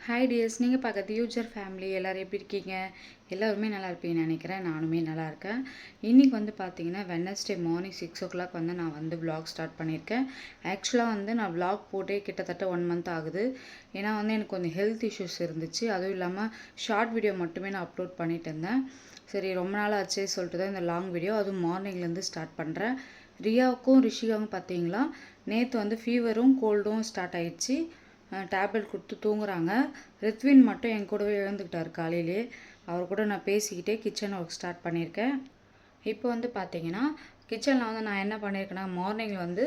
Hi tears, நீங்கள் பார்க்குறது user family. எல்லோரும் எப்படி இருக்கீங்க? எல்லோருமே நல்லா இருப்பீங்கன்னு நினைக்கிறேன். நானுமே நல்லா இருக்கேன். இன்றைக்கி வந்து பார்த்தீங்கன்னா வெட்னஸ்டே மார்னிங் 6 o'clock வந்து நான் வந்து vlog ஸ்டார்ட் பண்ணியிருக்கேன். ஆக்சுவலாக வந்து நான் vlog போட்டே கிட்டத்தட்ட 1 month ஆகுது. ஏன்னா வந்து எனக்கு கொஞ்சம் ஹெல்த் இஷ்யூஸ் இருந்துச்சு. அதுவும் இல்லாமல் ஷார்ட் வீடியோ மட்டுமே நான் அப்லோட் பண்ணிட்டு இருந்தேன். சரி, ரொம்ப நாள் ஆச்சே சொல்லிட்டு தான் இந்த லாங் வீடியோ அதுவும் மார்னிங்லேருந்து ஸ்டார்ட் பண்ணுறேன். ரியாவுக்கும் ரிஷிகாவும் பார்த்தீங்களா, நேற்று வந்து ஃபீவரும் கோல்டும் ஸ்டார்ட் ஆயிடுச்சு. டேப்லெட் கொடுத்து தூங்குறாங்க. ரித்வின் மட்டும் என் கூடவே எழுந்துக்கிட்டார் காலையிலே. அவர் கூட நான் பேசிக்கிட்டே கிச்சன் ஒர்க் ஸ்டார்ட் பண்ணியிருக்கேன். இப்போ வந்து பார்த்தீங்கன்னா கிச்சனில் வந்து நான் என்ன பண்ணியிருக்கேன்னா, மார்னிங்கில் வந்து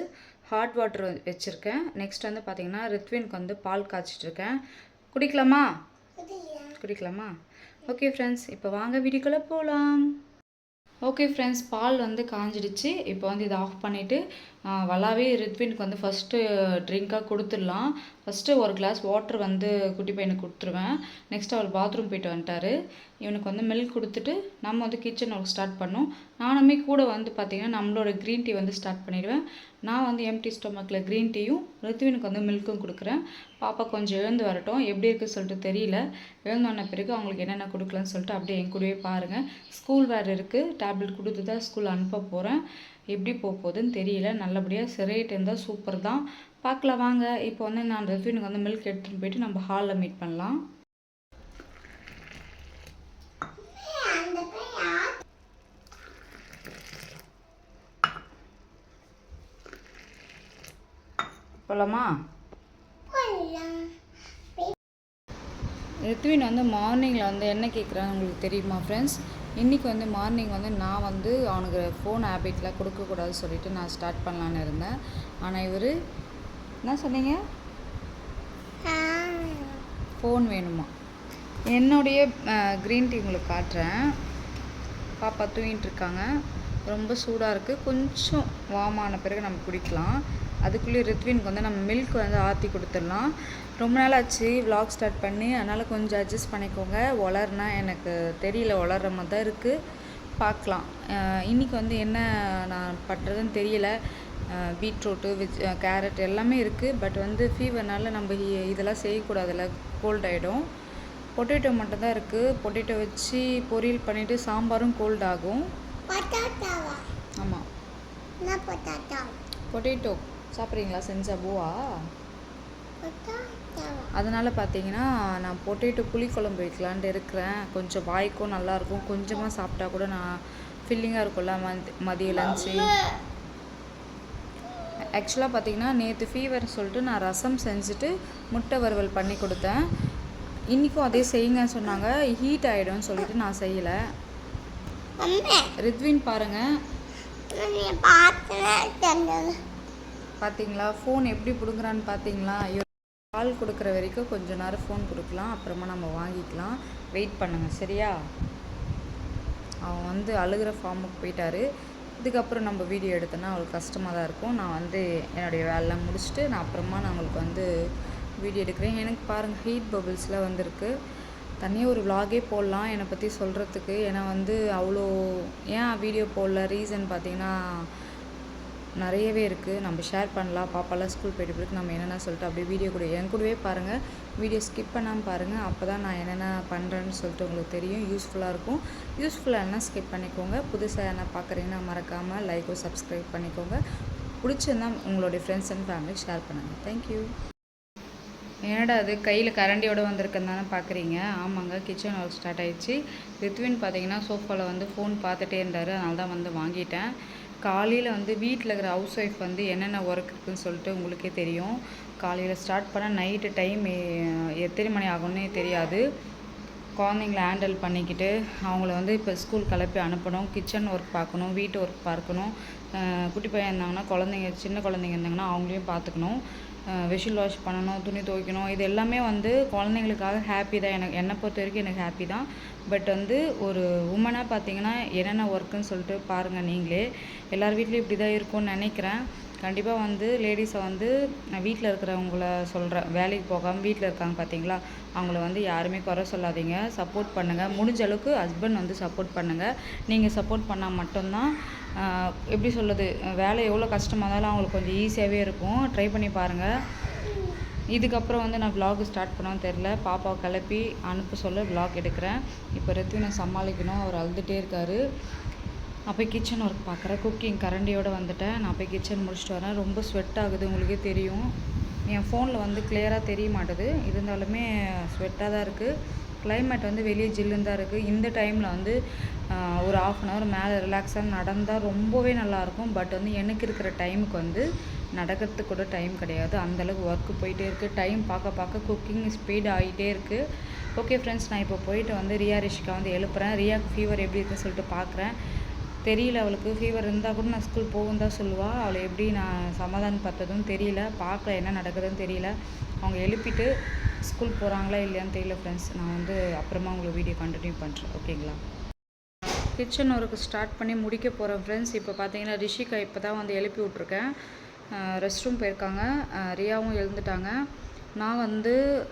ஹாட் வாட்டர் வச்சுருக்கேன். நெக்ஸ்ட் வந்து பார்த்தீங்கன்னா ரித்வினுக்கு வந்து பால் காய்ச்சிட்ருக்கேன். குடிக்கலாமா? ஓகே ஃப்ரெண்ட்ஸ், இப்போ வாங்க வீடியோக்குள்ளே போகலாம். ஓகே ஃப்ரெண்ட்ஸ், பால் வந்து காஞ்சிடுச்சு. இப்போ வந்து இதை ஆஃப் பண்ணிவிட்டு வல்லாவே ரித்வினுக்கு வந்து ஃபஸ்ட்டு ட்ரிங்காக கொடுத்துடலாம். ஃபஸ்ட்டு ஒரு கிளாஸ் வாட்டர் வந்து குட்டி பையனுக்கு கொடுத்துருவேன். நெக்ஸ்ட் அவர் பாத்ரூம் போயிட்டு வந்துட்டார். இவனுக்கு வந்து மில்க் கொடுத்துட்டு நம்ம வந்து கிச்சன் ஒர்க் ஸ்டார்ட் பண்ணோம். நானுமே கூட வந்து பார்த்திங்கன்னா நம்மளோட க்ரீன் டீ வந்து ஸ்டார்ட் பண்ணிடுவேன். நான் வந்து எம்டி ஸ்டொமக்கில் க்ரீன் டீயும் ரித்வினுக்கு வந்து மில்க்கும் கொடுக்குறேன். பாப்பா கொஞ்சம் எழுந்து வரட்டும், எப்படி இருக்குன்னு சொல்லிட்டு தெரியல. எழுந்தோன்ன பிறகு அவங்களுக்கு என்னென்ன கொடுக்கலன்னு சொல்லிட்டு அப்படியே என் கூடவே பாருங்கள். ஸ்கூல் வேறு இருக்குது, டேப்லெட் கொடுத்து தான் ஸ்கூல் அனுப்ப போகிறேன். எப்படி போகுதுன்னு தெரியல. நல்லபடியாக சரியாயிட்டு இருந்தால் சூப்பர் தான். பார்க்கலாம் வாங்க. இப்போ வந்து நான் ரித்வினுக்கு வந்து மில்க் எடுத்துகிட்டு போயிட்டு நம்ம ஹாலில் மீட் பண்ணலாம். போகலாமா? ரித்வின் வந்து மார்னிங்கில் வந்து என்ன கேட்குறான்னு உங்களுக்கு தெரியுமா ஃப்ரெண்ட்ஸ்? இன்றைக்கி வந்து மார்னிங் வந்து நான் வந்து அவனுக்கு ஃபோன் ஹேபிட்டில் கொடுக்கக்கூடாதுன்னு சொல்லிவிட்டு நான் ஸ்டார்ட் பண்ணலான்னு இருந்தேன். ஆனால் இவர் என்ன சொன்னீங்க? ஃபோன் வேணுமா? என்னுடைய க்ரீன் டீ உங்களுக்கு காட்டுறேன். பாப்பா தூங்கிட்டு இருக்காங்க. ரொம்ப சூடாக இருக்குது. கொஞ்சம் வார்மான பிறகு நம்ம குடிக்கலாம். அதுக்குள்ளே ரித்வினுக்கு வந்து நம்ம மில்க் வந்து ஆற்றி கொடுத்துடலாம். ரொம்ப நாள் ஆச்சு விலாக் ஸ்டார்ட் பண்ணி, அதனால் கொஞ்சம் அட்ஜஸ்ட் பண்ணிக்கோங்க. வளர்னா எனக்கு தெரியல, வளர்கிற மாதிரி தான் இருக்குது. பார்க்கலாம். இன்றைக்கி வந்து என்ன நான் பண்ணுறதுன்னு தெரியல. பீட்ரூட்டு கேரட் எல்லாமே இருக்குது. பட் வந்து ஃபீவர்னால நம்ம இதெல்லாம் செய்யக்கூடாதுல்ல, கோல்ட் ஆகிடும். பொட்டேட்டோ மட்டும்தான் இருக்குது. பொட்டேட்டோ வச்சு பொரியல் பண்ணிவிட்டு சாம்பாரும் கோல்ட் ஆகும். ஆமாம், பொட்டேட்டோ சாப்பிட்றீங்களா? செஞ்சா பூவா? அதனால் பார்த்தீங்கன்னா நான் பொட்டேட்டோ புளிக்குழம்பு வைக்கலான்ட்டு இருக்கிறேன். கொஞ்சம் வாய்க்கும் நல்லாயிருக்கும். கொஞ்சமாக சாப்பிட்டா கூட நான் ஃபில்லிங்காக இருக்கும்ல மதியம் லஞ்சு. ஆக்சுவலாக பார்த்தீங்கன்னா நேற்று ஃபீவர் சொல்லிட்டு நான் ரசம் செஞ்சுட்டு முட்டை வறுவல் பண்ணி கொடுத்தேன். இன்றைக்கும் அதே செய்யுங்கன்னு சொன்னாங்க. ஹீட் ஆகிடும்னு சொல்லிட்டு நான் செய்யலை. ரித்வின் பாருங்கள், பார்த்தீங்களா ஃபோன் எப்படி பிடுங்குறான்னு பார்த்தீங்களா? பால் கொடுக்குற வரைக்கும் கொஞ்சம் நேரம் ஃபோன் கொடுக்கலாம், அப்புறமா நம்ம வாங்கிக்கலாம். வெயிட் பண்ணுங்கள் சரியா? அவன் வந்து அழுகிற ஃபார்முக்கு போயிட்டாரு. இதுக்கப்புறம் நம்ம வீடியோ எடுத்தோன்னா அவளுக்கு கஷ்டமாக தான் இருக்கும். நான் வந்து என்னுடைய வேலைலாம் முடிச்சுட்டு நான் அப்புறமா நான் உங்களுக்கு வந்து வீடியோ எடுக்கிறேன். எனக்கு பாருங்கள் ஹீட் பபிள்ஸில் வந்திருக்கு. தனியாக ஒரு விலாகே போடலாம் என்னை பற்றி சொல்கிறதுக்கு. ஏன்னா வந்து அவ்வளோ ஏன் வீடியோ போடல ரீசன் பார்த்திங்கன்னா நிறையவே இருக்குது. நம்ம ஷேர் பண்ணலாம். பாப்பாலாம் ஸ்கூல் போய்ட்டு பிறகு நம்ம என்னென்ன சொல்லிட்டு அப்படியே வீடியோ கூட என் கூடவே பாருங்கள். வீடியோ ஸ்கிப் பண்ணாமல் பாருங்கள். அப்போ தான் நான் என்னென்ன பண்ணுறேன்னு சொல்லிட்டு உங்களுக்கு தெரியும். யூஸ்ஃபுல்லாக இருக்கும். யூஸ்ஃபுல்லாக என்ன ஸ்கிப் பண்ணிக்கோங்க. புதுசாக என்ன பார்க்குறீங்கன்னா மறக்காமல் லைக்கோ சப்ஸ்கிரைப் பண்ணிக்கோங்க. பிடிச்சிருந்தா உங்களுடைய ஃப்ரெண்ட்ஸ் அண்ட் ஃபேமிலி ஷேர் பண்ணுங்கள். தேங்க்யூ. என்னடா அது கையில் கரண்டியோடு வந்திருக்குன்னு தானே பார்க்குறீங்க? ஆமாங்க, கிச்சன் ஒர்க் ஸ்டார்ட் ஆகிடுச்சு. ரித்வின் பார்த்தீங்கன்னா சோஃபாவில் வந்து ஃபோன் பார்த்துட்டே இருந்தார். அதனால தான் வந்து வாங்கிட்டேன். காலையில் வந்து வீட்டில் இருக்கிற ஹவுஸ் ஒய்ஃப் வந்து என்னென்ன ஒர்க் இருக்குதுன்னு சொல்லிட்டு உங்களுக்கே தெரியும். காலையில் ஸ்டார்ட் பண்ணால் நைட்டு டைம் எத்தனை மணி ஆகும்னே தெரியாது. குழந்தைங்கள ஹேண்டில் பண்ணிக்கிட்டு அவங்கள வந்து இப்போ ஸ்கூல் கிளப்பி அனுப்பணும். கிச்சன் ஒர்க் பார்க்கணும், வீட்டு ஒர்க் பார்க்கணும். குட்டி பையன் இருந்தாங்கன்னா குழந்தைங்க சின்ன குழந்தைங்க இருந்தாங்கன்னா அவங்களையும் பார்த்துக்கணும். வெஷில் வாஷ் பண்ணணும், துணி துவைக்கணும். இது எல்லாமே வந்து குழந்தைங்களுக்காக ஹாப்பி தான். என்னை பொறுத்த வரைக்கும் எனக்கு ஹாப்பி தான். பட் வந்து ஒரு உமனாக பார்த்தீங்கன்னா என்னென்ன ஒர்க்குன்னு சொல்லிட்டு பாருங்கள் நீங்களே. எல்லார் வீட்லேயும் இப்படி தான் இருக்கும்னு நினைக்கிறேன். கண்டிப்பாக வந்து லேடிஸை வந்து நான் வீட்டில் இருக்கிறவங்கள சொல்கிறேன். வேலைக்கு போகாமல் வீட்டில் இருக்காங்க பார்த்தீங்களா, அவங்கள வந்து யாருமே குறை சொல்லாதீங்க. சப்போர்ட் பண்ணுங்கள். முடிஞ்ச அளவுக்கு ஹஸ்பண்ட் வந்து சப்போர்ட் பண்ணுங்கள். நீங்கள் சப்போர்ட் பண்ணால் மட்டும்தான் எப்படி சொல்லுது, வேலை எவ்வளோ கஷ்டமாக இருந்தாலும் அவங்களுக்கு கொஞ்சம் ஈஸியாகவே இருக்கும். ட்ரை பண்ணி பாருங்கள். இதுக்கப்புறம் வந்து நான் vlog ஸ்டார்ட் பண்ணான்னு தெரில. பாப்பாவை கிளப்பி அனுப்ப சொல்ல vlog எடுக்கிறேன். இப்போ ரித்வினை சமாளிக்கணும். அவர் அழுதுகிட்டே இருக்கார். நான் போய் கிச்சன் ஒர்க் பார்க்குறேன். குக்கிங் கரண்டியோடு வந்துட்டேன். நான் போய் கிச்சன் முடிச்சுட்டு வரேன். ரொம்ப ஸ்வெட் ஆகுது, உங்களுக்கே தெரியும். என் ஃபோனில் வந்து கிளியராக தெரிய மாட்டுது, இருந்தாலுமே ஸ்வெட்டாக தான் இருக்குது. கிளைமேட் வந்து வெளியே ஜில்லுன்னு தான் இருக்குது. இந்த டைமில் வந்து ஒரு 1/2 hour மேலே ரிலாக்ஸாக நடந்தால் ரொம்பவே நல்லாயிருக்கும். பட் வந்து எனக்கு இருக்கிற டைமுக்கு வந்து நடக்கிறதுக்கு கூட டைம் கிடையாது. அந்தளவுக்கு ஒர்க்கு போயிட்டே இருக்குது. டைம் பார்க்க குக்கிங் ஸ்பீட் ஆகிட்டே இருக்குது. ஓகே ஃப்ரெண்ட்ஸ், நான் இப்போ போயிட்டு வந்து ரிஷிகா வந்து எழுப்புறேன். ரியாவுக்கு ஃபீவர் எப்படி இருக்குன்னு சொல்லிட்டு பார்க்குறேன். தெரியல, அவளுக்கு ஃபீவர் இருந்தால் கூட நான் ஸ்கூல் போகும் தான் சொல்லுவாள். அவளை எப்படி நான் சமாதானம் பார்த்ததும் தெரியல. பார்க்கல, என்ன நடக்குதுன்னு தெரியல. அவங்க எழுப்பிட்டு ஸ்கூல் போகிறாங்களா இல்லையான்னு தெரியல ஃப்ரெண்ட்ஸ். நான் வந்து அப்புறமா உங்களுக்கு வீடியோ கண்டினியூ பண்ணுறேன், ஓகேங்களா? கிச்சன் ஒர்க்கு ஸ்டார்ட் பண்ணி முடிக்க போகிறேன் ஃப்ரெண்ட்ஸ். இப்போ பார்த்தீங்கன்னா ரிஷிகா இப்போ தான் வந்து எழுப்பி விட்ருக்கேன். ரெஸ்ட் ரூம் போயிருக்காங்க. ரியாவும் எழுந்துட்டாங்க.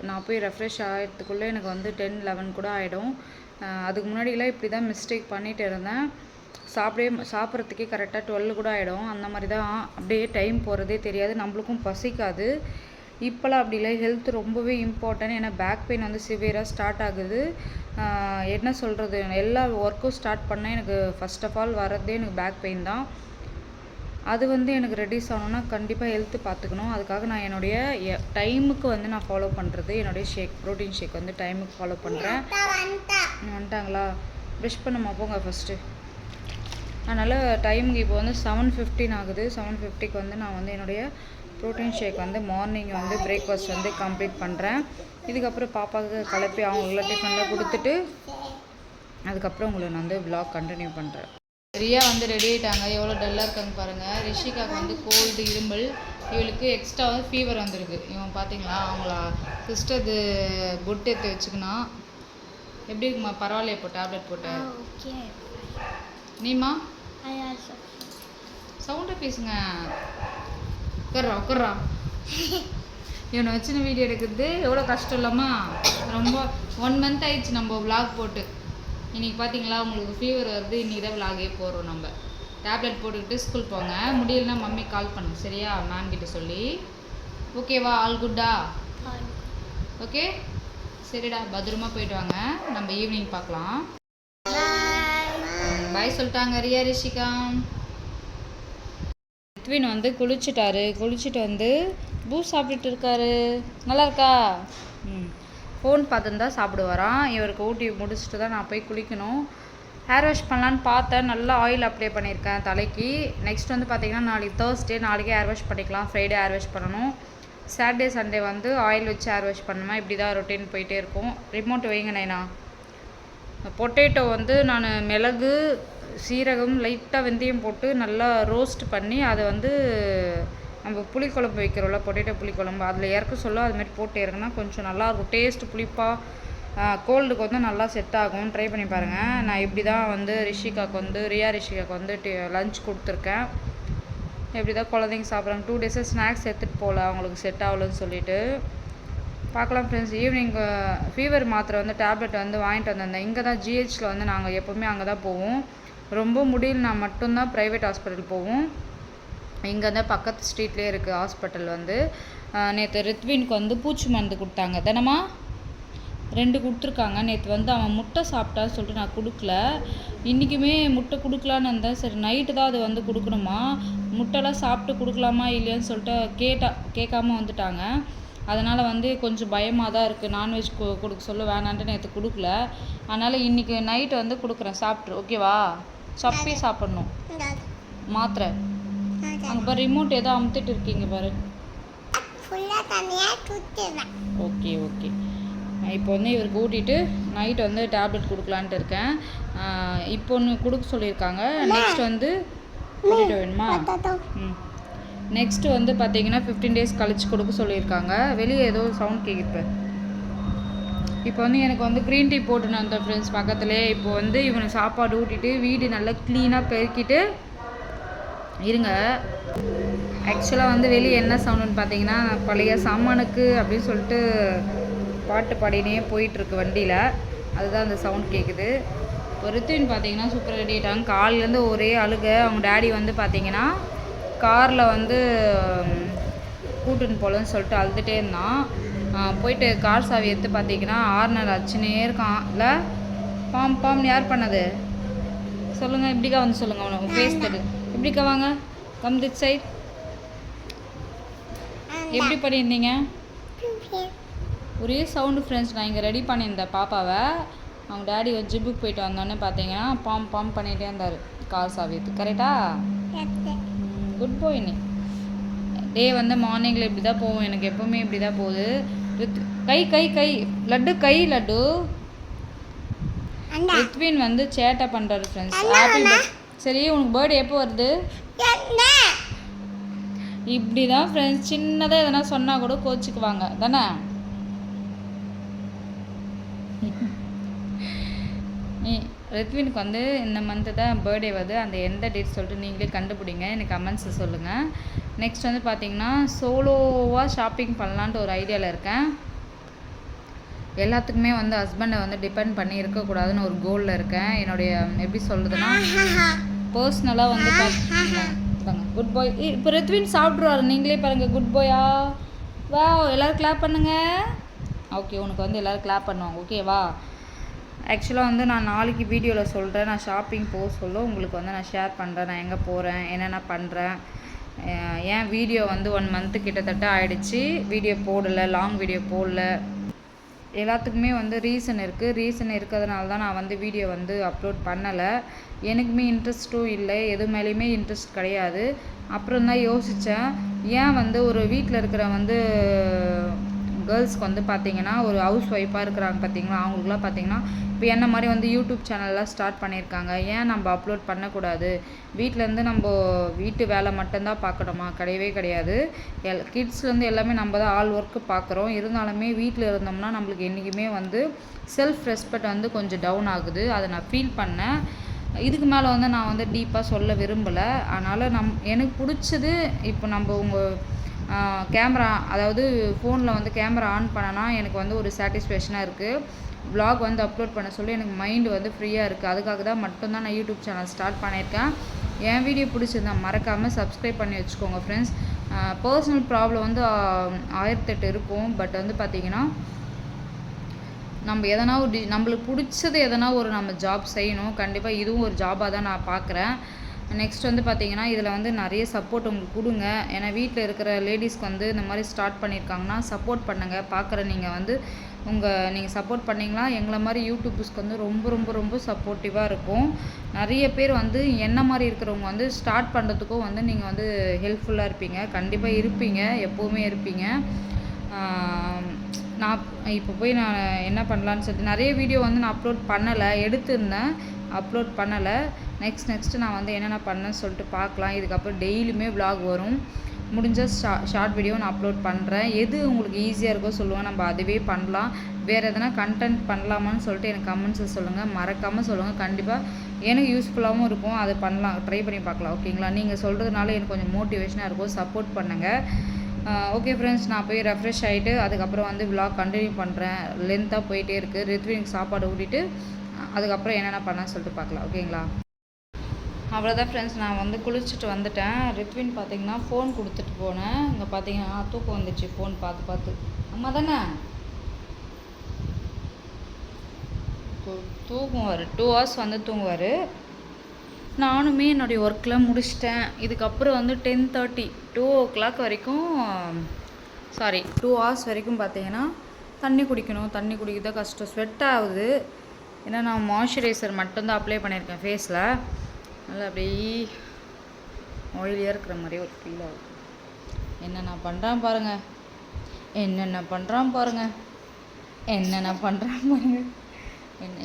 நான் போய் ரெஃப்ரெஷ் ஆகிறதுக்குள்ளே எனக்கு வந்து 10-11 கூட ஆகிடும். அதுக்கு முன்னாடியெல்லாம் இப்படி தான் மிஸ்டேக் பண்ணிகிட்டு இருந்தேன். சாப்பிட்றதுக்கே கரெக்டாக 12 கூட ஆகிடும். அந்த மாதிரி தான் அப்படியே டைம் போகிறதே தெரியாது, நம்மளுக்கும் பசிக்காது. இப்போலாம் அப்படி இல்லை. ஹெல்த் ரொம்பவே இம்பார்ட்டன்ட். ஏன்னா பேக் பெயின் வந்து சிவியராக ஸ்டார்ட் ஆகுது. என்ன சொல்கிறது, எல்லா ஒர்க்கும் ஸ்டார்ட் பண்ணேன். எனக்கு ஃபர்ஸ்ட் ஆஃப் ஆல் வர்றதே எனக்கு பேக் பெயின் தான். அது வந்து எனக்கு ரெடியூஸ் ஆகணுன்னா கண்டிப்பாக ஹெல்த்து பார்த்துக்கணும். அதுக்காக நான் என்னுடைய டைமுக்கு வந்து நான் ஃபாலோ பண்ணுறது, என்னுடைய ப்ரோட்டீன் ஷேக் வந்து டைமுக்கு ஃபாலோ பண்ணுறேன். வந்துட்டாங்களா? ப்ரஷ் பண்ணுமா போங்க ஃபஸ்ட்டு. அதனால் டைமுக்கு இப்போ வந்து 7:15 ஆகுது. 7:50க்கு வந்து நான் வந்து என்னுடைய ப்ரோட்டீன் ஷேக் வந்து மார்னிங் வந்து பிரேக்ஃபாஸ்ட் வந்து கம்ப்ளீட் பண்ணுறேன். இதுக்கப்புறம் பாப்பாவுக்கு கிளப்பி அவங்கள டிஃபனில் கொடுத்துட்டு அதுக்கப்புறம் உங்களை நான் வந்து vlog கண்டினியூ பண்ணுறேன். ரியா வந்து ரெடி ஆகிட்டாங்க. எவ்வளோ டல்லாக இருக்காங்க பாருங்கள். ரிஷிகாவுக்கு வந்து கோல்டு, இருமல். இவளுக்கு எக்ஸ்ட்ரா வந்து ஃபீவர் வந்துருக்கு. இவன் பார்த்தீங்களா, அவங்கள சிஸ்டர் புட் எடுத்து வச்சுக்கணும். எப்படி இருக்குமா? பரவாயில்லையா இப்போ டேப்லெட் போட்டு? நீமா சவுண்டாக பேசுங்க. உட்கர்றா இவனை வச்சுன்னு வீடியோ எடுக்கிறது எவ்வளோ கஷ்டம் இல்லாமா? ரொம்ப 1 month ஆயிடுச்சு நம்ம vlog போட்டு. இன்றைக்கி பார்த்தீங்களா, உங்களுக்கு ஃபீவர் வருது. இன்றைக்கி தான் vlogயே போடுறோம். நம்ம டேப்லெட் போட்டுக்கிட்டு ஸ்கூல் போங்க. முடியலன்னா மம்மி கால் பண்ணுங்க, சரியா? மேம் கிட்ட சொல்லி. ஓகேவா? ஆல் குட்டா? ஓகே, சரிடா, பத்திரமா போயிட்டு வாங்க. நம்ம ஈவினிங் பார்க்கலாம். பாய் சொல்லிட்டாங்க ரிஷிகா. ரித்வின் வந்து குளிச்சுட்டு வந்து பூஸ் சாப்பிட்டுட்டு இருக்காரு. நல்லா இருக்கா? ஃபோன் பார்த்துன்னு சாப்பிடுவாராம். இவருக்கு ஊட்டி முடிச்சுட்டு தான் நான் போய் குளிக்கணும். ஹேர் வாஷ் பண்ணலான்னு பார்த்தேன். நல்லா ஆயில் அப்ளை பண்ணியிருக்கேன் தலைக்கு. நெக்ஸ்ட் வந்து பார்த்திங்கன்னா நாளைக்கு Thursday, நாளைக்கே ஹேர் வாஷ் பண்ணிக்கலாம். ஃப்ரைடே ஹேர் வாஷ் பண்ணணும். சாட்டர்டே சண்டே வந்து ஆயில் வச்சு ஹேர் வாஷ் பண்ணுவேன். இப்படி தான் ரொட்டீன் போயிட்டே இருக்கும். ரிமோட் வைங்க நைனா. பொட்டேட்டோ வந்து நான் மிளகு, சீரகம், லைட்டாக வெந்தயம் போட்டு நல்லா ரோஸ்ட் பண்ணி அதை வந்து நம்ம புளிக்குழம்பு வைக்கிறோம்ல, பொட்டேட்டோ புளிக்குழம்பு, அதில் இறக்க சொல்ல அதுமாரி போட்டு இறக்குனா கொஞ்சம் நல்லாயிருக்கும். டேஸ்ட்டு புளிப்பாக கோல்டுக்கு வந்து நல்லா செட் ஆகும். ட்ரை பண்ணி பாருங்கள். நான் இப்படி தான் வந்து ரிஷிகாவுக்கு வந்து ரிஷிகாவுக்கு வந்து லஞ்ச் கொடுத்துருக்கேன். எப்படி தான் குழந்தைங்க சாப்பிட்றாங்க. 2 days ஸ்நாக்ஸ் எடுத்துகிட்டு போகல, அவங்களுக்கு செட் ஆகலன்னு சொல்லிட்டு. பார்க்கலாம் ஃப்ரெண்ட்ஸ். ஈவினிங் ஃபீவர் மாத்திரை வந்து டேப்லெட் வந்து வாங்கிட்டு வந்திருந்தேன். இங்கே தான் ஜிஹெச்சில் வந்து நாங்கள் எப்போவுமே அங்கே தான் போவோம். ரொம்ப முடியலனா மட்டும்தான் ப்ரைவேட் ஹாஸ்பிட்டல் போவோம். இங்கே தான் பக்கத்து ஸ்ட்ரீட்லேயே இருக்குது ஹாஸ்பிட்டல் வந்து. நேற்று ரித்வினுக்கு வந்து பூச்சி மருந்து கொடுத்தாங்க. தினமா 2 கொடுத்துருக்காங்க. நேற்று வந்து அவன் முட்டை சாப்பிட்டான்னு சொல்லிட்டு நான் கொடுக்கல. இன்றைக்குமே முட்டை கொடுக்கலான்னு இருந்தேன். சரி, நைட்டு தான் அது வந்து கொடுக்கணுமா, முட்டைலாம் சாப்பிட்டு கொடுக்கலாமா இல்லையான்னு சொல்லிட்டு கேட்காம வந்துட்டாங்க. அதனால் வந்து கொஞ்சம் பயமாக தான் இருக்குது. நான்வெஜ் கொடுக்க சொல்ல வேணான்ட்டு நேற்று கொடுக்கல. அதனால் இன்றைக்கி நைட்டு வந்து கொடுக்குறேன், சாப்பிட்ரு. ஓகேவா? சப்பி சாப்பிட்ணும் மாத்திரை. அங்கே பாரு, ரிமோட் ஏதோ அமுத்திட்டு இருக்கீங்க பாரு. Okay okay. இப்போ வந்து இவருக்கு ஊட்டிட்டு நைட் வந்து டேப்லெட் கொடுக்கலான்ட்டு இருக்கேன். இப்போ ஒன்று கொடுக்க சொல்லியிருக்காங்க. நெக்ஸ்ட் வந்து வேணுமா? நெக்ஸ்ட்டு வந்து பார்த்தீங்கன்னா 15 days கழிச்சு கொடுக்க சொல்லியிருக்காங்க. வெளியே ஏதோ சவுண்ட் கேட்குது. இப்போ வந்து எனக்கு வந்து க்ரீன் டீ போட்டுன்னு வந்தேன் ஃப்ரெண்ட்ஸ் பக்கத்துலேயே. இப்போ வந்து இவனை சாப்பாடு ஊட்டிட்டு வீடு நல்லா க்ளீனாக பெருக்கிட்டு இருங்க. ஆக்சுவலாக வந்து வெளியே என்ன சவுண்டுன்னு பார்த்தீங்கன்னா, பழைய சாமானுக்கு அப்படின்னு சொல்லிட்டு பாட்டு பாடினே போயிட்டுருக்கு வண்டியில். அதுதான் அந்த சவுண்ட் கேட்குது. இப்போ ரித்வின் பார்த்தீங்கன்னா சூப்பராக ரெடி ஆகிட்டாங்க. காலையிலேருந்து ஒரே அழுக. அவங்க டேடி வந்து பார்த்தீங்கன்னா காரில் வந்து கூட்டுன்னு போகலன்னு சொல்லிட்டு அழுதுகிட்டே இருந்தான். போயிட்டு கார் சாவி எடுத்து பார்த்தீங்கன்னா ஆர்னர் அடிச்சுனே இருக்கான். இல்லை பாம் பாம்னு யார் பண்ணது சொல்லுங்கள். இப்படிக்கா வந்து சொல்லுங்கள். அவனை ஃபேஸ் தடு. இப்படிக்கா வாங்க. Come this side. எப்படி பண்ணியிருந்தீங்க? ஒரே சவுண்டு ஃப்ரெண்ட்ஸ். நான் இங்கே ரெடி பண்ணியிருந்தேன் பாப்பாவை. அவங்க டேடி ஒரு ஜிப்புக்கு போயிட்டு வந்தோன்னே பார்த்தீங்கன்னா பாம் பாம் பண்ணிகிட்டே இருந்தார் கார் சாவியத்து. கரெக்டா? குட் பாய். நீ டே வந்து மார்னிங்கில் இப்படி தான் போகும். எனக்கு எப்போவுமே இப்படி தான் போகுது. கை கை கை லட்டு கை லட்டு. ரித்வின் வந்து சேட்டை பண்ணுறாரு ஃப்ரெண்ட்ஸ். Happy birth. சரி உனக்கு பர்த்டே எப்போ வருது? இப்படி தான் ஃப்ரெண்ட்ஸ். சின்னதாக எதனா சொன்னால் கூட கோச்சிக்குவாங்க தானே. ரித்வினுக்கு வந்து இந்த மந்த்து தான் பர்த்டே வருது. அந்த எந்த டேட் சொல்லிட்டு நீங்களே கண்டுபிடிங்க. எனக்கு கமெண்ட்ஸில் சொல்லுங்கள். நெக்ஸ்ட் வந்து பார்த்தீங்கன்னா சோலோவாக ஷாப்பிங் பண்ணலான்ட்டு ஒரு ஐடியாவில் இருக்கேன். எல்லாத்துக்குமே வந்து ஹஸ்பண்டை வந்து டிபெண்ட் பண்ணி இருக்கக்கூடாதுன்னு ஒரு கோலில் இருக்கேன். என்னுடைய எப்படி சொல்கிறதுனா பர்சனலாக வந்து பாருங்க. குட் பாய். இப்போ ரித்வின் சாப்பிட்ருவாரு. நீங்களே பாருங்கள். குட் பாயா. வா எல்லோரும் கிளாப் பண்ணுங்கள். ஓகே உனக்கு வந்து எல்லோரும் கிளாப் பண்ணுவாங்க. ஓகேவா? ஆக்சுவலாக வந்து நான் நாளைக்கு வீடியோவில் சொல்கிறேன். நான் ஷாப்பிங் போக சொல்ல உங்களுக்கு வந்து நான் ஷேர் பண்ணுறேன். நான் எங்கே போகிறேன், என்னென்ன பண்ணுறேன். ஏன் வீடியோ வந்து 1 மந்த்து கிட்டத்தட்ட ஆகிடுச்சு. வீடியோ போடலை, லாங் வீடியோ போடல. எல்லாத்துக்குமே வந்து ரீசன் இருக்குது. ரீசன் இருக்கிறதுனால தான் நான் வந்து வீடியோ வந்து அப்லோட் பண்ணலை. எனக்குமே இன்ட்ரெஸ்ட்டும் இல்லை, எது மேலேயுமே இன்ட்ரெஸ்ட் கிடையாது. அப்புறம் தான் யோசித்தேன், ஏன் வந்து ஒரு வீட்டில் இருக்கிற வந்து கேர்ள்ஸ்க்கு வந்து பார்த்திங்கன்னா ஒரு ஹவுஸ் ஒய்ஃபாக இருக்கிறாங்க பார்த்திங்களா, அவங்களுக்குலாம் பார்த்திங்கன்னா இப்போ என்ன மாதிரி வந்து யூடியூப் சேனல்லாம் ஸ்டார்ட் பண்ணியிருக்காங்க. ஏன் நம்ம அப்லோட் பண்ணக்கூடாது? வீட்டிலேருந்து நம்ம வீட்டு வேலை மட்டும்தான் பார்க்கணுமா? கிடையவே கிடையாது. கிட்ஸ்லேருந்து எல்லாமே நம்ம தான் ஆல் ஒர்க்கு பார்க்குறோம். இருந்தாலுமே வீட்டில் இருந்தோம்னா நம்மளுக்கு என்றைக்குமே வந்து செல்ஃப் ரெஸ்பெக்ட் வந்து கொஞ்சம் டவுன் ஆகுது. அதை நான் ஃபீல் பண்ணேன். இதுக்கு மேலே வந்து நான் வந்து டீப்பாக சொல்ல விரும்பலை. அதனால் எனக்கு பிடிச்சது இப்போ நம்ம உங்கள் கேமரா, அதாவது ஃபோனில் வந்து கேமரா ஆன் பண்ணனா எனக்கு வந்து ஒரு சாட்டிஸ்ஃபேக்ஷனாக இருக்குது. vlog வந்து அப்லோட் பண்ண சொல்லி எனக்கு மைண்டு வந்து ஃப்ரீயாக இருக்குது. அதுக்காக தான் மட்டும்தான் நான் யூடியூப் சேனல் ஸ்டார்ட் பண்ணியிருக்கேன். என் வீடியோ பிடிச்சிருந்தா மறக்காமல் சப்ஸ்கிரைப் பண்ணி வச்சுக்கோங்க ஃப்ரெண்ட்ஸ். பர்சனல் ப்ராப்ளம் வந்து 1008 இருக்கும். பட் வந்து பார்த்திங்கன்னா நம்ம எதனா ஒரு நம்மளுக்கு பிடிச்சது எதனா ஒரு நம்ம ஜாப் செய்யணும். கண்டிப்பாக இதுவும் ஒரு ஜாபாக தான் நான் பார்க்குறேன். நெக்ஸ்ட் வந்து பார்த்திங்கன்னா இதில் வந்து நிறைய சப்போர்ட் உங்களுக்கு கொடுங்க. ஏன்னா வீட்டில் இருக்கிற லேடிஸ்க்கு வந்து இந்த மாதிரி ஸ்டார்ட் பண்ணியிருக்காங்கன்னா சப்போர்ட் பண்ணுங்கள். பார்க்குற நீங்கள் வந்து நீங்கள் சப்போர்ட் பண்ணிங்களா எங்களை மாதிரி யூடியூபர்ஸ்க்கு வந்து ரொம்ப ரொம்ப ரொம்ப சப்போர்ட்டிவாக இருக்கும். நிறைய பேர் வந்து என்ன மாதிரி இருக்கிறவங்க வந்து ஸ்டார்ட் பண்ணுறதுக்கும் வந்து நீங்கள் வந்து ஹெல்ப்ஃபுல்லாக இருப்பீங்க. கண்டிப்பாக இருப்பீங்க, எப்போவுமே இருப்பீங்க. நான் இப்போ போய் நான் என்ன பண்ணலான்னு சொல்லிட்டு நிறைய வீடியோ வந்து நான் அப்லோட் பண்ணலை, எடுத்திருந்தேன், அப்லோட் பண்ணலை. நெக்ஸ்ட்டு நான் வந்து என்னென்ன பண்ணேன்னு சொல்லிட்டு பார்க்கலாம். இதுக்கப்புறம் டெய்லியுமே vlog வரும். முடிஞ்சால் ஷார்ட் வீடியோ நான் அப்லோட் பண்ணுறேன். எது உங்களுக்கு ஈஸியாக இருக்கோ சொல்லுவேன், நம்ம அதுவே பண்ணலாம். வேறு எதனா கண்டென்ட் பண்ணலாமான்னு சொல்லிட்டு எனக்கு கமெண்ட்ஸில் சொல்லுங்கள், மறக்காமல் சொல்லுங்கள். கண்டிப்பாக எனக்கு யூஸ்ஃபுல்லாகவும் இருக்கும், அது பண்ணலாம், ட்ரை பண்ணி பார்க்கலாம். ஓகேங்களா? நீங்கள் சொல்கிறதுனால எனக்கு கொஞ்சம் மோட்டிவேஷனாக இருக்கும். சப்போர்ட் பண்ணுங்கள். ஓகே ஃப்ரெண்ட்ஸ், நான் போய் ரெஃப்ரெஷ் ஆகிட்டு அதுக்கப்புறம் வந்து vlog கண்டினியூ பண்ணுறேன். லென்த்தாக போயிட்டே இருக்குது. ரித்வினுக்கு சாப்பாடு ஊட்டிட்டு அதுக்கப்புறம் என்னென்ன பண்ணான்னு சொல்லிட்டு பார்க்கலாம். ஓகேங்களா? அவ்வளோதான் ஃப்ரெண்ட்ஸ், நான் வந்து குளிச்சுட்டு வந்துட்டேன். ரித்வின் பார்த்திங்கன்னா ஃபோன் கொடுத்துட்டு போனேன். இங்கே பார்த்தீங்கன்னா தூக்கம் வந்துச்சு ஃபோன் பார்த்து. அம்மா தானே தூங்குவார். 2 hours வந்து தூங்குவார். நானுமே என்னுடைய ஒர்க்கெலாம் முடிச்சிட்டேன். இதுக்கப்புறம் வந்து 10:30 2 o'clock வரைக்கும் 2 hours வரைக்கும் பார்த்தீங்கன்னா தண்ணி குடிக்கணும். தண்ணி குடிக்க தான் கஷ்டம், ஸ்வெட் ஆகுது. ஏன்னா நான் மாய்ஸ்சரைசர் மட்டும்தான் அப்ளை பண்ணியிருக்கேன் ஃபேஸில். நல்லா அப்படியே ஆயிலியாக இருக்கிற மாதிரி ஒரு ஃபீல் ஆகுது. என்னென்ன பண்ணுறான் பாருங்கள்.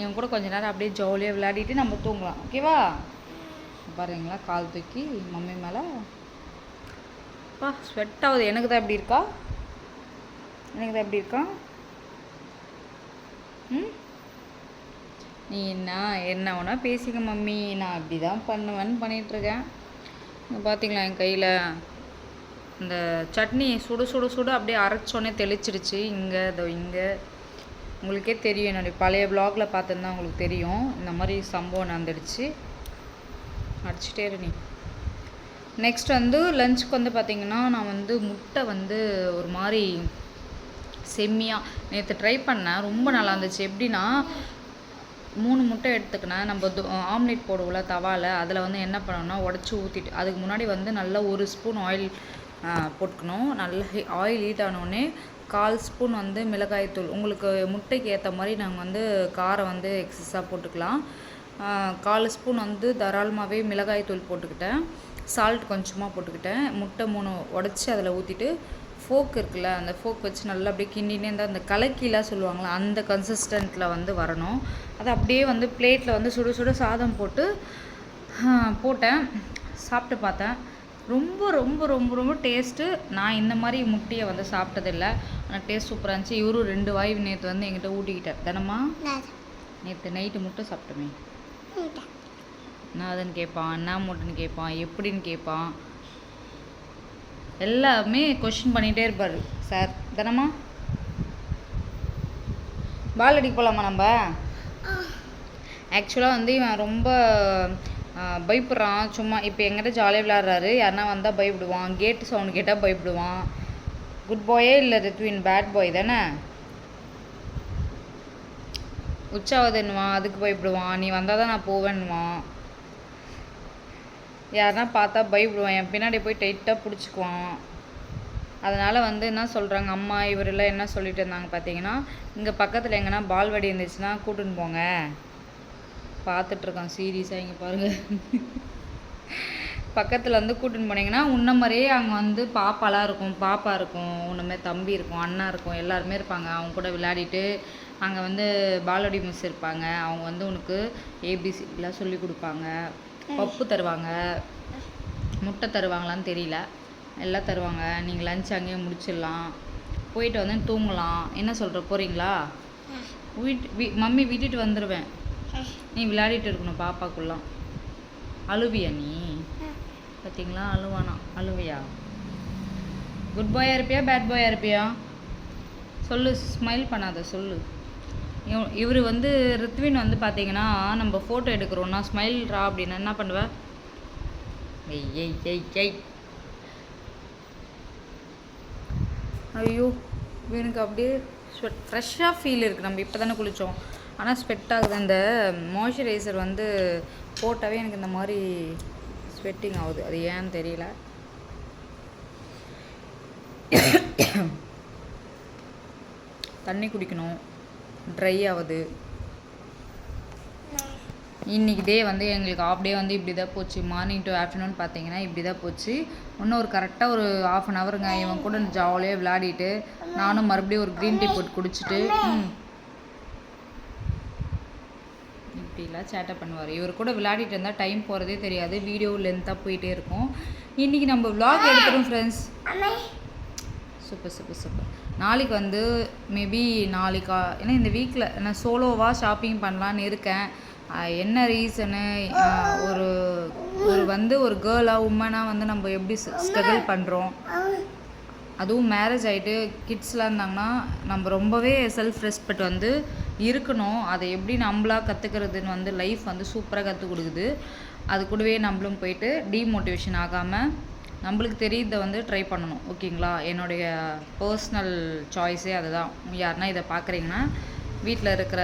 என் கூட கொஞ்ச நேரம் அப்படியே ஜாலியாக விளையாடிட்டு நம்ம தூங்கலாம். ஓகேவா? பாருங்களா, கால் தூக்கி மம்மி மேலே. ஸ்வெட் ஆகுது. எனக்கு தான் எப்படி இருக்கா? நீ என்ன வேணா பேசிக்க மம்மி, நான் அப்படி தான் பண்ணுவேன்னு பண்ணிகிட்ருக்கேன். இங்கே பார்த்தீங்களா என் கையில் இந்த சட்னி சுடு அப்படியே அரைச்சோன்னே தெளிச்சிடுச்சு. இங்கே உங்களுக்கே தெரியும், என்னுடைய பழைய vlogல பார்த்துருந்தா உங்களுக்கு தெரியும். இந்த மாதிரி சம்பவம் நடந்துடுச்சு. அடிச்சுட்டே இரு நீ. நெக்ஸ்ட் வந்து லஞ்சுக்கு வந்து பார்த்திங்கன்னா நான் வந்து முட்டை வந்து ஒரு மாதிரி செம்மியாக நேற்று ட்ரை பண்ணேன், ரொம்ப நல்லா இருந்துச்சு. எப்படின்னா 3 முட்டை எடுத்துக்கினேன். நம்ம ஆம்லேட் போடுவோம்ல தவாவில், அதில் வந்து என்ன பண்ணணும்னா உடச்சி ஊற்றிட்டு அதுக்கு முன்னாடி வந்து நல்லா 1 ஸ்பூன் ஆயில் போட்டுக்கணும். நல்லா ஆயில் ஹீட் ஆனோடனே 1/4 ஸ்பூன் வந்து மிளகாய்த்தூள், உங்களுக்கு முட்டைக்கு ஏற்ற மாதிரி நாங்கள் வந்து காரம் வந்து எக்ஸஸாக போட்டுக்கலாம். 1/4 ஸ்பூன் வந்து தாராளமாகவே மிளகாய்த்தூள் போட்டுக்கிட்டேன். சால்ட் கொஞ்சமாக போட்டுக்கிட்டேன். முட்டை 3 உடச்சி அதில் ஊற்றிட்டு ஃபோக் இருக்குல்ல, அந்த ஃபோக் வச்சு நல்லா அப்படியே கிண்டினே இருந்தால் அந்த கலக்கிலாம் சொல்லுவாங்களா அந்த கன்சிஸ்டண்ட்டில் வந்து வரணும். அதை அப்படியே வந்து பிளேட்டில் வந்து சுட சுட சாதம் போட்டு போட்டேன். சாப்பிட்டு பார்த்தேன். ரொம்ப ரொம்ப ரொம்ப ரொம்ப டேஸ்ட்டு. நான் இந்த மாதிரி முட்டையை வந்து சாப்பிட்டதில்லை, ஆனால் டேஸ்ட் சூப்பராக இருந்துச்சு. இவரும் 2 வாய் நேற்று வந்து எங்கிட்ட ஊட்டிக்கிட்டார். தினமா நேற்று நைட்டு முட்டை சாப்பிட்டோமே, நான் அதுன்னு கேட்பான், என்ன முட்டைன்னு கேட்பான், எப்படின்னு கேட்பான், எல்லாமே கொஷின் பண்ணிகிட்டே இருப்பார் சார். தினமா பால் அடிக்க போகலாமா நம்ம? ஆக்சுவலாக வந்து இவன் ரொம்ப பயப்படுறான். சும்மா இப்போ எங்கிட்ட ஜாலியாக விளையாடுறாரு, யாருன்னா வந்தால் பயப்படுவான், கேட்டு சவுண்டு கேட்டால் பயப்படுவான். குட் பாயே இல்லை ரித்வின், பேட் பாய் தானே. உச்சாவதுன்னுவான், அதுக்கு பயப்படுவான். நீ வந்தால் தான் நான் போவேன்னுவான். யாருன்னா பார்த்தா பயப்படுவான், என் பின்னாடி போய் டைட்டாக பிடிச்சிக்குவான். அதனால் வந்து என்ன சொல்கிறாங்க அம்மா இவரெல்லாம் என்ன சொல்லிட்டு இருந்தாங்க பார்த்தீங்கன்னா, இங்கே பக்கத்தில் எங்கன்னா பால் வடி இருந்துச்சுன்னா கூட்டுன்னு போங்க. பார்த்துட்ருக்கான் சீரியஸாக, இங்கே பாருங்கள். பக்கத்தில் வந்து கூட்டுன்னு போனீங்கன்னா உன்ன மாதிரியே அங்கே வந்து பாப்பாலாம் இருக்கும், பாப்பா இருக்கும், உன்னமாரி தம்பி இருக்கும், அண்ணா இருக்கும், எல்லாருமே இருப்பாங்க. அவங்க கூட விளையாடிட்டு அங்கே வந்து பால்வடி மிஸ் இருப்பாங்க. அவங்க வந்து உனக்கு ஏபிசிலாம் சொல்லி கொடுப்பாங்க, பப்பு தருவாங்க, முட்டை தருவாங்களான்னு தெரியல, எல்லாம் தருவாங்க. நீங்கள் லஞ்ச் அங்கேயே முடிச்சிடலாம், போயிட்டு வந்து தூங்கலாம். என்ன சொல்கிற, போகிறீங்களா? மம்மி விட்டுட்டு வந்துடுவேன், நீ விளையாடிட்டு இருக்கணும் பாப்பாக்குள்ளாம். அழுவியா நீ? பார்த்தீங்களா, அழுவானா? அழுவையா? குட் பாயாக இருப்பியா பேட் பாயாக இருப்பியா சொல்லு, ஸ்மைல் பண்ணாத சொல்லு. இவர் வந்து ரித்வின் வந்து பார்த்தீங்கன்னா நம்ம ஃபோட்டோ எடுக்கிறோன்னா ஸ்மைல்ரா அப்படின்னா என்ன பண்ணுவேன்? எய் எய் எய் எய். ஐயோ எனக்கு அப்படியே ஸ்வெட் ஃப்ரெஷ்ஷாக ஃபீல் இருக்குது. நம்ம இப்போ தானே குளித்தோம், ஆனால் ஸ்வெட் ஆகுது. அந்த மாய்ஸ்சரைசர் வந்து போட்டாவே எனக்கு இந்த மாதிரி ஸ்வெட்டிங் ஆகுது, அது ஏன்னு தெரியல. தண்ணி குடிக்கணும், ட்ரை ஆகுது. இன்றைக்கி டே வந்து எங்களுக்கு ஆஃப் டே வந்து இப்படி தான் போச்சு. மார்னிங் டு ஆஃப்டர்நூன் பார்த்தீங்கன்னா இப்படி தான் போச்சு. இன்னும் ஒரு கரெக்டாக ஒரு 1/2 அன் ஹவருங்க இவன் கூட ஜாலியாக விளையாடிட்டு நானும் மறுபடியும் ஒரு க்ரீன் டீ போட்டு குடிச்சிட்டு இப்படிலாம் சேட்டை பண்ணுவார். இவர் கூட விளையாடிட்டு இருந்தால் டைம் போகிறதே தெரியாது, வீடியோ லென்த்தாக போயிட்டே இருக்கும். இன்றைக்கி நம்ம விளாக் எடுத்துகிறோம் ஃப்ரெண்ட்ஸ். Super super super. நாளைக்கு வந்து மேபி நாளைக்கா, ஏன்னா இந்த வீக்கில் நான் சோலோவாக ஷாப்பிங் பண்ணலான்னு இருக்கேன். என்ன ரீசனு, ஒரு ஒரு வந்து ஒரு கேர்ளாக உமனாக வந்து நம்ம எப்படி ஸ்ட்ரகிள் பண்ணுறோம், அதுவும் மேரேஜ் ஆகிட்டு கிட்ஸ்லாம் இருந்தாங்கன்னா நம்ம ரொம்பவே செல்ஃப் ரெஸ்பெக்ட் வந்து இருக்கணும். அதை எப்படி நம்மளாக கற்றுக்கிறதுன்னு வந்து லைஃப் வந்து சூப்பராக கற்றுக் கொடுக்குது. அது கூடவே நம்மளும் போயிட்டு டீமோட்டிவேஷன் ஆகாமல் நம்மளுக்கு தெரியுதை வந்து ட்ரை பண்ணணும். ஓகேங்களா, என்னுடைய பர்சனல் சாய்ஸே அதுதான். யாருன்னா இதை பார்க்குறீங்கன்னா, வீட்டில் இருக்கிற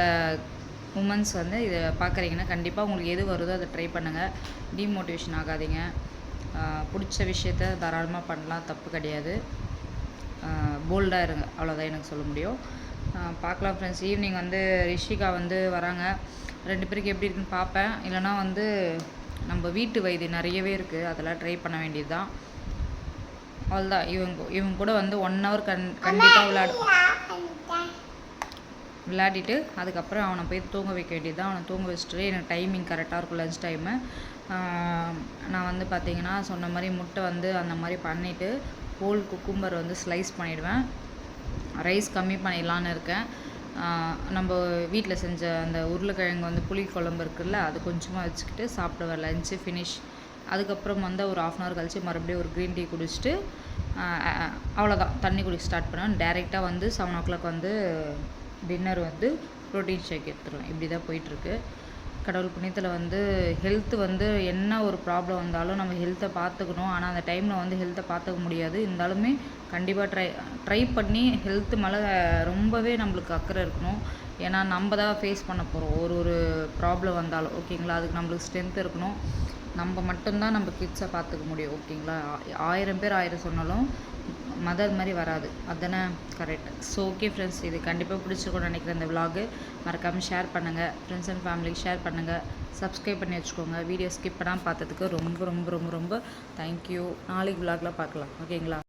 உமன்ஸ் வந்து இதை பார்க்குறீங்கன்னா கண்டிப்பாக உங்களுக்கு எது வருதோ அதை ட்ரை பண்ணுங்கள். டீமோட்டிவேஷன் ஆகாதீங்க. பிடிச்ச விஷயத்த தாராளமாக பண்ணலாம், தப்பு கிடையாது. போல்டாக இருங்க, அவ்வளோதான் எனக்கு சொல்ல முடியும். பார்க்கலாம் ஃப்ரெண்ட்ஸ். ஈவினிங் வந்து ரிஷிகா வந்து வராங்க, 2 பேருக்கு எப்படி இருக்குன்னு பார்ப்பேன். இல்லைனா வந்து நம்ம வீட்டு வைத்தியம் நிறையவே இருக்குது, அதெல்லாம் ட்ரை பண்ண வேண்டியது தான். அவ்வளோதான். இவங்க கூட வந்து 1 ஹவர் கண்டிப்பாக விளையாடிட்டு அதுக்கப்புறம் அவனை போய் தூங்க வைக்க வேண்டியது தான். அவனை தூங்க வச்சுட்டு எனக்கு டைமிங் கரெக்டாக இருக்கும், லஞ்ச் டைமு. நான் வந்து பார்த்திங்கன்னா சொன்ன மாதிரி முட்டை வந்து அந்த மாதிரி பண்ணிவிட்டு ஹோல் குக்கும்பர் வந்து ஸ்லைஸ் பண்ணிவிடுவேன். ரைஸ் கம்மி பண்ணிடலான்னு இருக்கேன். நம்ம வீட்டில் செஞ்ச அந்த உருளைக்கிழங்கு வந்து புளி குழம்பு இருக்குல்ல, அது கொஞ்சமாக வச்சுக்கிட்டு சாப்பிடுவேன், லஞ்சு ஃபினிஷ். அதுக்கப்புறம் வந்து ஒரு 1/2 அன் ஹவர் கழித்து மறுபடியும் ஒரு க்ரீன் டீ குடிச்சிட்டு அவ்வளோதான், தண்ணி குடிக்க ஸ்டார்ட் பண்ணுவேன். டேரெக்டாக வந்து 7 o'clock வந்து டின்னர் வந்து ப்ரோட்டீன் ஷேக் எடுத்துருவேன். இப்படி தான் போயிட்டுருக்கு. கடவுள் புண்ணியத்தில் வந்து ஹெல்த்து வந்து என்ன ஒரு ப்ராப்ளம் வந்தாலும் நம்ம ஹெல்த்தை பார்த்துக்கணும். ஆனால் அந்த டைமில் வந்து ஹெல்த்தை பார்த்துக்க முடியாது. இருந்தாலுமே கண்டிப்பாக ட்ரை பண்ணி ஹெல்த்து மேலே ரொம்பவே நம்மளுக்கு அக்கறை இருக்கணும். ஏன்னா நம்ம தான் ஃபேஸ் பண்ண போகிறோம் ஒரு ப்ராப்ளம் வந்தாலும். ஓகேங்களா? அதுக்கு நம்மளுக்கு ஸ்ட்ரென்த் இருக்கணும். நம்ம மட்டும்தான் நம்ம கிட்ஸை பார்த்துக்க முடியும். ஓகேங்களா? 1000 பேர் 1000 சொன்னாலும் மதர் மாதிரி வராது. அதுதானே கரெக்ட். ஸோ ஓகே ஃப்ரெண்ட்ஸ், இது கண்டிப்பாக பிடிச்சிருக்கும்னு நினைக்கிறேன். இந்த விலாகு மறக்காமல் ஷேர் பண்ணுங்கள். ஃப்ரெண்ட்ஸ் அண்ட் ஃபேமிலிக்கு ஷேர் பண்ணுங்கள். சப்ஸ்கிரைப் பண்ணி வச்சுக்கோங்க. வீடியோ ஸ்கிப் பண்ணாமல் பார்த்ததுக்கு ரொம்ப ரொம்ப ரொம்ப ரொம்ப தேங்க்யூ. நாளைக்கு விலாகில் பார்க்கலாம். ஓகேங்களா?